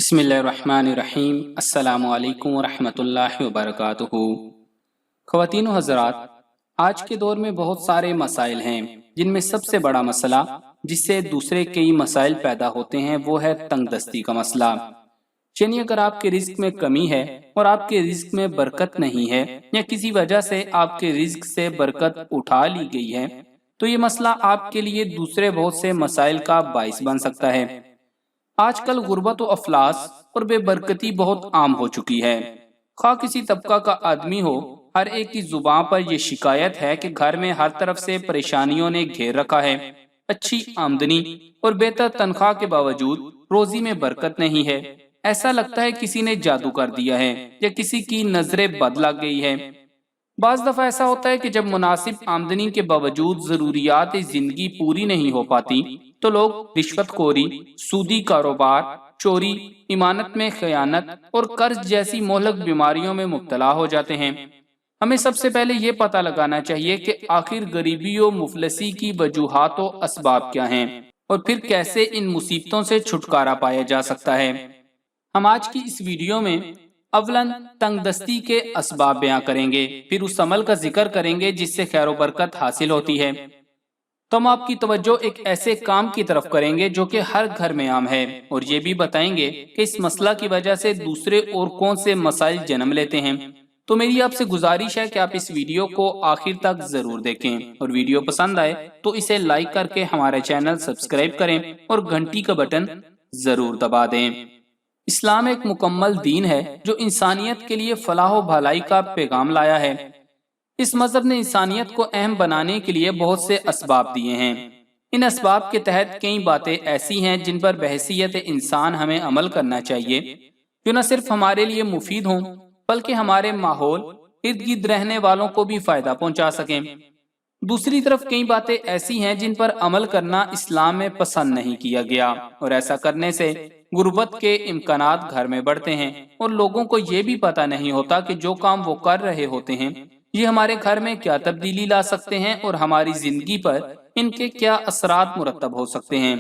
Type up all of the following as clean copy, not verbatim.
بسم اللہ الرحمن الرحیم۔ السلام علیکم ورحمۃ اللہ وبرکاتہ۔ خواتین و حضرات، آج کے دور میں بہت سارے مسائل ہیں جن میں سب سے بڑا مسئلہ جس سے دوسرے کئی مسائل پیدا ہوتے ہیں وہ ہے تنگ دستی کا مسئلہ۔ یعنی اگر آپ کے رزق میں کمی ہے اور آپ کے رزق میں برکت نہیں ہے یا کسی وجہ سے آپ کے رزق سے برکت اٹھا لی گئی ہے تو یہ مسئلہ آپ کے لیے دوسرے بہت سے مسائل کا باعث بن سکتا ہے۔ آج کل غربت و افلاس اور بے برکتی بہت عام ہو چکی ہے۔ خواہ کسی طبقہ کا آدمی ہو، ہر ایک کی زبان پر یہ شکایت ہے کہ گھر میں ہر طرف سے پریشانیوں نے گھیر رکھا ہے۔ اچھی آمدنی اور بہتر تنخواہ کے باوجود روزی میں برکت نہیں ہے۔ ایسا لگتا ہے کسی نے جادو کر دیا ہے یا کسی کی نظریں بد لگ گئی ہے۔ بعض دفعہ ایسا ہوتا ہے کہ جب مناسب آمدنی کے باوجود ضروریات زندگی پوری نہیں ہو پاتی تو لوگ رشوت خوری، سودی کاروبار، چوری، امانت میں خیانت اور قرض جیسی مہلک بیماریوں میں مبتلا ہو جاتے ہیں۔ ہمیں سب سے پہلے یہ پتہ لگانا چاہیے کہ آخر غریبی و مفلسی کی وجوہات و اسباب کیا ہیں اور پھر کیسے ان مصیبتوں سے چھٹکارا پایا جا سکتا ہے۔ ہم آج کی اس ویڈیو میں اولاً تنگ دستی کے اسباب بیان کریں گے، پھر اس عمل کا ذکر کریں گے جس سے خیر و برکت حاصل ہوتی ہے۔ تو ہم آپ کی توجہ ایک ایسے کام کی طرف کریں گے جو کہ ہر گھر میں عام ہے، اور یہ بھی بتائیں گے کہ اس مسئلہ کی وجہ سے دوسرے اور کون سے مسائل جنم لیتے ہیں۔ تو میری آپ سے گزارش ہے کہ آپ اس ویڈیو کو آخر تک ضرور دیکھیں، اور ویڈیو پسند آئے تو اسے لائک کر کے ہمارا چینل سبسکرائب کریں اور گھنٹی کا بٹن ضرور دبا دیں۔ اسلام ایک مکمل دین ہے جو انسانیت کے لیے فلاح و بھلائی کا پیغام لایا ہے۔ اس مذہب نے انسانیت کو اہم بنانے کے لیے بہت سے اسباب دیے ہیں۔ ان اسباب کے تحت کئی باتیں ایسی ہیں جن پر بحیثیت انسان ہمیں عمل کرنا چاہیے جو نہ صرف ہمارے لیے مفید ہوں بلکہ ہمارے ماحول، ارد گرد رہنے والوں کو بھی فائدہ پہنچا سکیں۔ دوسری طرف کئی باتیں ایسی ہیں جن پر عمل کرنا اسلام میں پسند نہیں کیا گیا، اور ایسا کرنے سے غربت کے امکانات گھر میں بڑھتے ہیں اور لوگوں کو یہ بھی پتہ نہیں ہوتا کہ جو کام وہ کر رہے ہوتے ہیں یہ ہمارے گھر میں کیا تبدیلی لا سکتے ہیں اور ہماری زندگی پر ان کے کیا اثرات مرتب ہو سکتے ہیں۔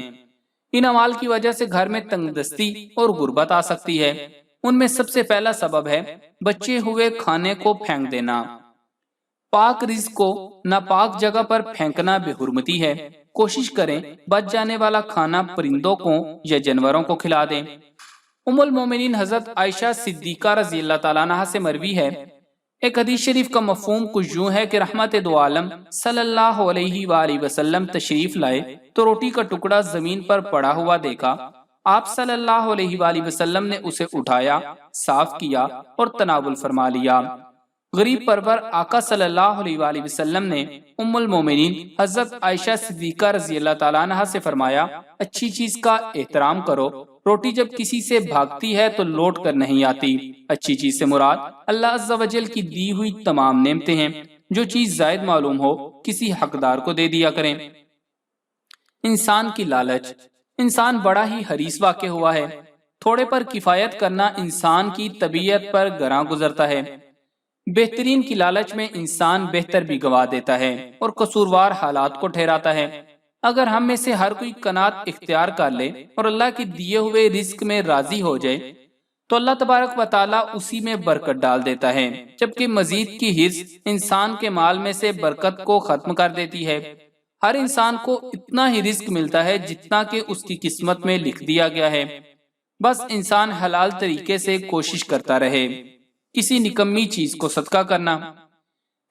ان اعمال کی وجہ سے گھر میں تنگ دستی اور غربت آ سکتی ہے۔ ان میں سب سے پہلا سبب ہے بچے ہوئے کھانے کو پھینک دینا۔ پاک رزق کو ناپاک جگہ پر پھینکنا بے حرمتی ہے۔ کوشش کریں بچ جانے والا کھانا پرندوں کو یا جانوروں کو کھلا دیں۔ ام المومنین حضرت عائشہ صدیقہ رضی اللہ تعالیٰ عنہا سے مروی ہے، ایک حدیث شریف کا مفہوم کچھ یوں ہے کہ رحمت دو عالم صلی اللہ علیہ وآلہ وسلم تشریف لائے تو روٹی کا ٹکڑا زمین پر پڑا ہوا دیکھا۔ آپ صلی اللہ علیہ وآلہ وسلم نے اسے اٹھایا، صاف کیا اور تناول فرما لیا۔ غریب پرور آقا صلی اللہ علیہ وآلہ وسلم نے ام المومنین حضرت عائشہ صدیقہ رضی اللہ تعالیٰ عنہا سے فرمایا، اچھی چیز کا احترام کرو۔ روٹی جب کسی سے بھاگتی ہے تو لوٹ کر نہیں آتی۔ اچھی چیز سے مراد اللہ عز و جل کی دی ہوئی تمام نعمتیں ہیں۔ جو چیز زائد معلوم ہو کسی حقدار کو دے دیا کریں۔ انسان کی لالچ، انسان بڑا ہی حریص واقع ہوا ہے۔ تھوڑے پر کفایت کرنا انسان کی طبیعت پر گراں گزرتا ہے۔ بہترین کی لالچ میں انسان بہتر بھی گوا دیتا ہے اور قصوروار حالات کو ٹھہراتا ہے۔ اگر ہم میں سے ہر کوئی قناعت اختیار کر لے اور اللہ کے دیے ہوئے رزق میں راضی ہو جائے تو اللہ تبارک و تعالیٰ اسی میں برکت ڈال دیتا ہے، جبکہ مزید کی حرص انسان کے مال میں سے برکت کو ختم کر دیتی ہے۔ ہر انسان کو اتنا ہی رزق ملتا ہے جتنا کہ اس کی قسمت میں لکھ دیا گیا ہے، بس انسان حلال طریقے سے کوشش کرتا رہے۔ کسی نکمی چیز کو صدقہ کرنا،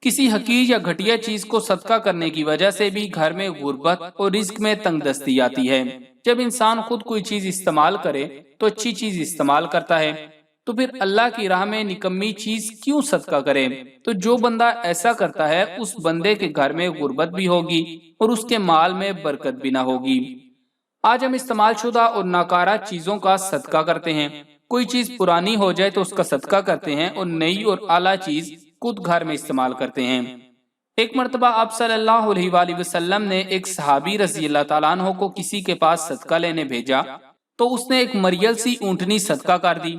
کسی حقیر یا گھٹیا چیز کو صدقہ کرنے کی وجہ سے بھی گھر میں غربت اور رزق میں تنگ دستی آتی ہے۔ جب انسان خود کوئی چیز استعمال کرے تو اچھی چیز استعمال کرتا ہے، تو پھر اللہ کی راہ میں نکمی چیز کیوں صدقہ کرے؟ تو جو بندہ ایسا کرتا ہے اس بندے کے گھر میں غربت بھی ہوگی اور اس کے مال میں برکت بھی نہ ہوگی۔ آج ہم استعمال شدہ اور ناکارہ چیزوں کا صدقہ کرتے ہیں۔ کوئی چیز پرانی ہو جائے تو اس کا صدقہ کرتے ہیں اور نئی اور اعلیٰ چیز خود گھر میں استعمال کرتے ہیں۔ ایک مرتبہ آپ صلی اللہ علیہ وآلہ وسلم نے ایک صحابی رضی اللہ تعالیٰ عنہ کو کسی کے پاس صدقہ لینے بھیجا تو اس نے ایک مریل سی اونٹنی صدقہ کر دی۔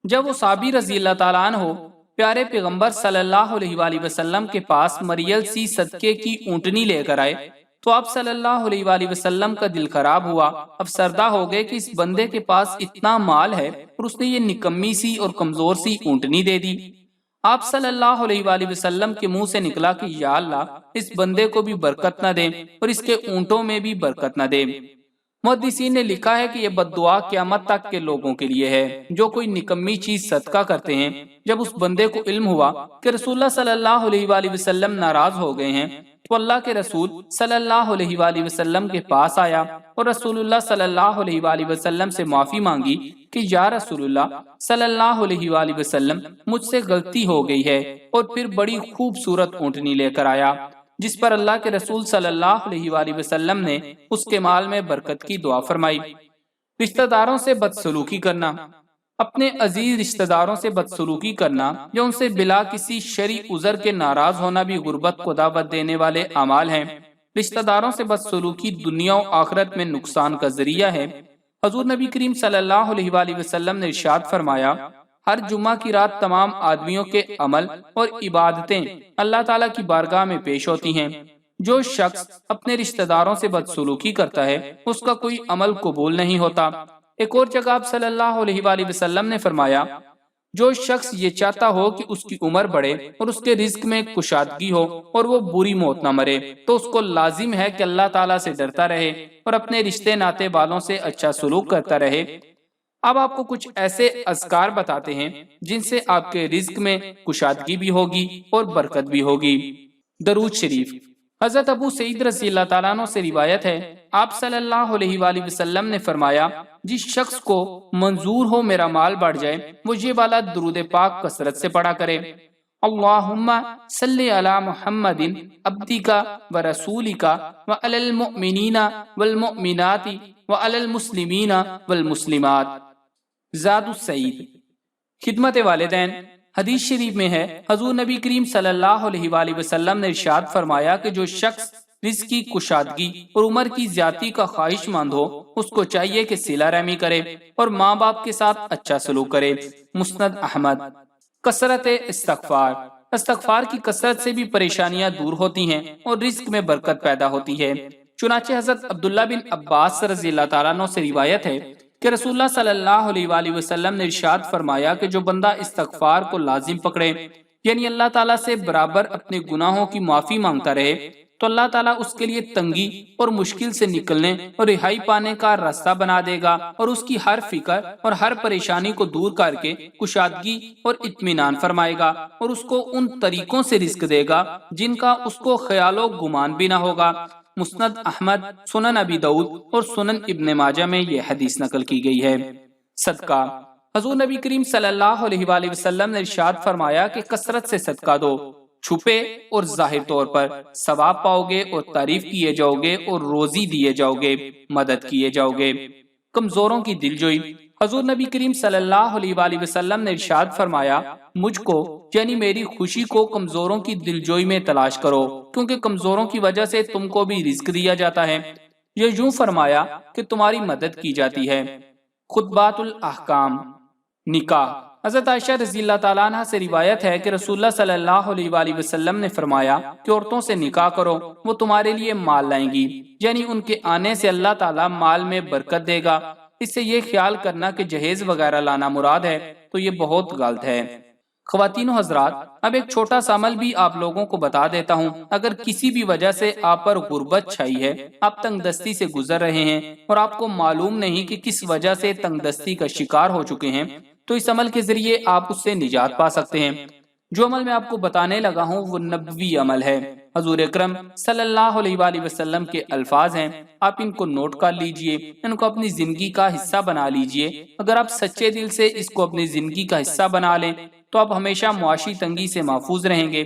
جب وہ صحابی رضی اللہ تعالیٰ عنہ پیارے پیغمبر صلی اللہ علیہ وآلہ وسلم کے پاس مریل سی صدقے کی اونٹنی لے کر آئے تو آپ صلی اللہ علیہ وآلہ وسلم کا دل خراب ہوا، افسردہ ہو گئے کہ اس بندے کے پاس اتنا مال ہے اور اس نے یہ نکمی سی اور کمزور سی اونٹنی دے دی۔ آپ صلی اللہ علیہ وآلہ وسلم کے منہ سے نکلا کہ یا اللہ اس بندے کو بھی برکت نہ دے اور اس کے اونٹوں میں بھی برکت نہ دے۔ محدثین نے لکھا ہے کہ یہ بد دعا قیامت تک کے لوگوں کے لیے ہے جو کوئی نکمی چیز صدقہ کرتے ہیں۔ جب اس بندے کو علم ہوا کہ رسول اللہ صلی اللہ علیہ وآلہ وسلم ناراض ہو گئے ہیں تو اللہ کے رسول صلی اللہ علیہ وآلہ وسلم کے پاس آیا اور رسول اللہ صلی اللہ علیہ وآلہ وسلم سے معافی مانگی کہ یا رسول اللہ صلی اللہ علیہ وآلہ وسلم مجھ سے غلطی ہو گئی ہے، اور پھر بڑی خوبصورت اونٹنی لے کر آیا جس پر اللہ کے رسول صلی اللہ علیہ وآلہ وسلم نے اس کے مال میں برکت کی دعا فرمائی۔ رشتہ داروں سے بدسلوکی کرنا، اپنے عزیز رشتہ داروں سے بدسلوکی کرنا یا ان سے بلا کسی شرعی عذر کے ناراض ہونا بھی غربت کو دعوت دینے والے اعمال ہیں۔ رشتہ داروں سے بدسلوکی دنیا و آخرت میں نقصان کا ذریعہ ہے۔ حضور نبی کریم صلی اللہ علیہ وآلہ وسلم نے ارشاد فرمایا، ہر جمعہ کی رات تمام آدمیوں کے عمل اور عبادتیں اللہ تعالیٰ کی بارگاہ میں پیش ہوتی ہیں۔ جو شخص اپنے رشتہ داروں سے بدسلوکی کرتا ہے اس کا کوئی عمل قبول نہیں ہوتا۔ ایک اور جگہ آپ صلی اللہ علیہ وآلہ وسلم نے فرمایا، جو شخص یہ چاہتا ہو کہ اس کی عمر بڑھے اور اس کے رزق میں کشادگی ہو اور وہ بری موت نہ مرے تو اس کو لازم ہے کہ اللہ تعالیٰ سے ڈرتا رہے اور اپنے رشتے ناتے والوں سے اچھا سلوک کرتا رہے۔ اب آپ کو کچھ ایسے اذکار بتاتے ہیں جن سے آپ کے رزق میں کشادگی بھی ہوگی اور برکت بھی ہوگی۔ درود شریف۔ حضرت ابو سعید رضی اللہ تعالیٰ عنہ سے روایت ہے، آپ صلی اللہ علیہ وآلہ وسلم نے فرمایا، جس شخص کو منظور ہو میرا مال بڑھ جائے وہ یہ والا درود پاک کثرت سے پڑھا کرے، اللہم صلی علی محمد عبدک و رسولک وعلی المؤمنین والمؤمنات وعلی المسلمین والمسلمات۔ زاد السعید۔ خدمت والدین۔ حدیث شریف میں ہے، حضور نبی کریم صلی اللہ علیہ وآلہ وسلم نے ارشاد فرمایا کہ جو شخص رزق کی کشادگی اور عمر کی زیادتی کا خواہش مند ہو اس کو چاہیے کہ صلہ رحمی کرے اور ماں باپ کے ساتھ اچھا سلوک کرے۔ مسند احمد۔ کثرت استغفار۔ استغفار کی کثرت سے بھی پریشانیاں دور ہوتی ہیں اور رزق میں برکت پیدا ہوتی ہے۔ چنانچہ حضرت عبداللہ بن عباس رضی اللہ تعالیٰ عنہ سے روایت ہے کہ رسول اللہ صلی اللہ علیہ وآلہ وسلم نے ارشاد فرمایا کہ جو بندہ استغفار کو لازم پکڑے، یعنی اللہ تعالیٰ سے برابر اپنے گناہوں کی معافی مانگتا رہے، تو اللہ تعالیٰ اس کے لیے تنگی اور مشکل سے نکلنے اور رہائی پانے کا راستہ بنا دے گا اور اس کی ہر فکر اور ہر پریشانی کو دور کر کے کشادگی اور اطمینان فرمائے گا اور اس کو ان طریقوں سے رزق دے گا جن کا اس کو خیال و گمان بھی نہ ہوگا۔ مسند احمد، سنن ابی داؤد اور سنن ابن ماجہ میں یہ حدیث نقل کی گئی ہے۔ صدقہ۔ حضور نبی کریم صلی اللہ علیہ وآلہ وسلم نے ارشاد فرمایا کہ کثرت سے صدقہ دو، چھپے اور ظاہر طور پر ثواب پاؤ گے اور تعریف کیے جاؤ گے اور روزی دیے جاؤ گے، مدد کیے جاؤ گے۔ کمزوروں کی دلجوئی۔ حضور نبی کریم صلی اللہ علیہ وآلہ وسلم نے ارشاد فرمایا، مجھ کو یعنی میری خوشی کو کمزوروں کی دلجوئی میں تلاش کرو، کیونکہ کمزوروں کی وجہ سے تم کو بھی رزق دیا جاتا ہے۔ یہ یوں فرمایا کہ تمہاری مدد کی جاتی ہے۔ خطبات الاحکام۔ نکاح۔ حضرت عائشہ رضی اللہ تعالیٰ عنہ سے روایت ہے کہ رسول اللہ صلی اللہ علیہ وآلہ وسلم نے فرمایا کہ عورتوں سے نکاح کرو، وہ تمہارے لیے مال لائیں گی، یعنی ان کے آنے سے اللہ تعالیٰ مال میں برکت دے گا۔ اس سے یہ خیال کرنا کہ جہیز وغیرہ لانا مراد ہے تو یہ بہت غلط ہے۔ خواتین و حضرات، اب ایک چھوٹا سا عمل بھی آپ لوگوں کو بتا دیتا ہوں۔ اگر کسی بھی وجہ سے آپ پر غربت چھائی ہے، آپ تنگ دستی سے گزر رہے ہیں اور آپ کو معلوم نہیں کہ کس وجہ سے تنگ دستی کا شکار ہو چکے ہیں، تو اس عمل کے ذریعے آپ اس سے نجات پا سکتے ہیں۔ جو عمل میں آپ کو بتانے لگا ہوں وہ نبوی عمل ہے۔ حضور اکرم صلی اللہ علیہ وآلہ وسلم کے الفاظ ہیں، آپ ان کو نوٹ کر لیجئے، ان کو اپنی زندگی کا حصہ بنا لیجئے۔ اگر آپ سچے دل سے اس کو اپنی زندگی کا حصہ بنا لیں تو آپ ہمیشہ معاشی تنگی سے محفوظ رہیں گے۔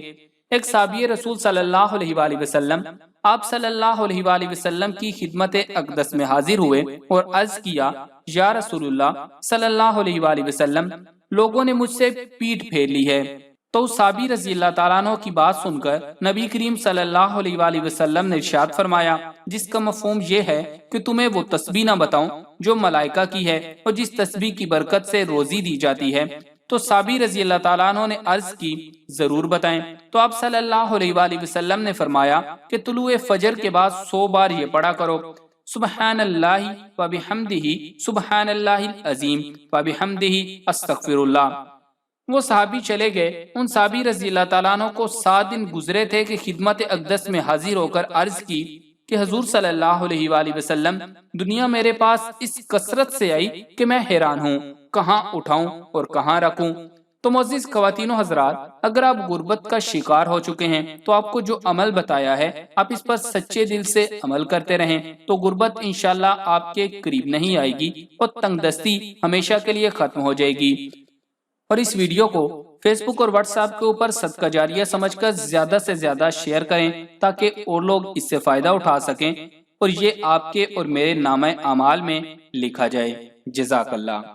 ایک صحابی رسول صلی اللہ علیہ وآلہ وسلم آپ صلی اللہ علیہ وآلہ وسلم کی خدمت اقدس میں حاضر ہوئے اور عرض کیا، یا رسول اللہ صلی اللہ علیہ وآلہ وسلم، لوگوں نے مجھ سے پیٹھ پھیر لی ہے۔ تو صحابی رضی اللہ تعالیٰ عنہ کی بات سن کر نبی کریم صلی اللہ علیہ وآلہ وسلم نے ارشاد فرمایا، جس کا مفہوم یہ ہے کہ تمہیں وہ تسبیح نہ بتاؤں جو ملائکہ کی ہے اور جس تسبیح کی برکت سے روزی دی جاتی ہے۔ تو صحابی رضی اللہ تعالیٰ عنہ نے عرض کی ضرور بتائیں۔ تو آپ صلی اللہ علیہ وآلہ وسلم نے فرمایا کہ طلوع فجر کے بعد 100 بار یہ پڑھا کرو، سبحان اللہ وبحمدہ سبحان اللہ العظیم وبحمدہ استغفر اللہ۔ وہ صحابی چلے گئے۔ ان صحابی رضی اللہ تعالیٰ عنہ کو 7 دن گزرے تھے کہ خدمت اقدس میں حاضر ہو کر عرض کی کہ حضور صلی اللہ علیہ وآلہ وسلم، دنیا میرے پاس اس کثرت سے آئی کہ میں حیران ہوں، کہاں اٹھاؤں اور کہاں رکھوں۔ تو معزز خواتین و حضرات، اگر آپ غربت کا شکار ہو چکے ہیں تو آپ کو جو عمل بتایا ہے آپ اس پر سچے دل سے عمل کرتے رہیں تو غربت انشاءاللہ آپ کے قریب نہیں آئے گی اور تنگ دستی ہمیشہ کے لیے ختم ہو جائے گی۔ اور اس ویڈیو کو فیس بک اور واٹس ایپ کے اوپر صدقہ جاریہ سمجھ کر زیادہ سے زیادہ شیئر کریں تاکہ اور لوگ اس سے فائدہ اٹھا سکیں اور یہ آپ کے اور میرے نامہ اعمال میں لکھا جائے۔ جزاک اللہ۔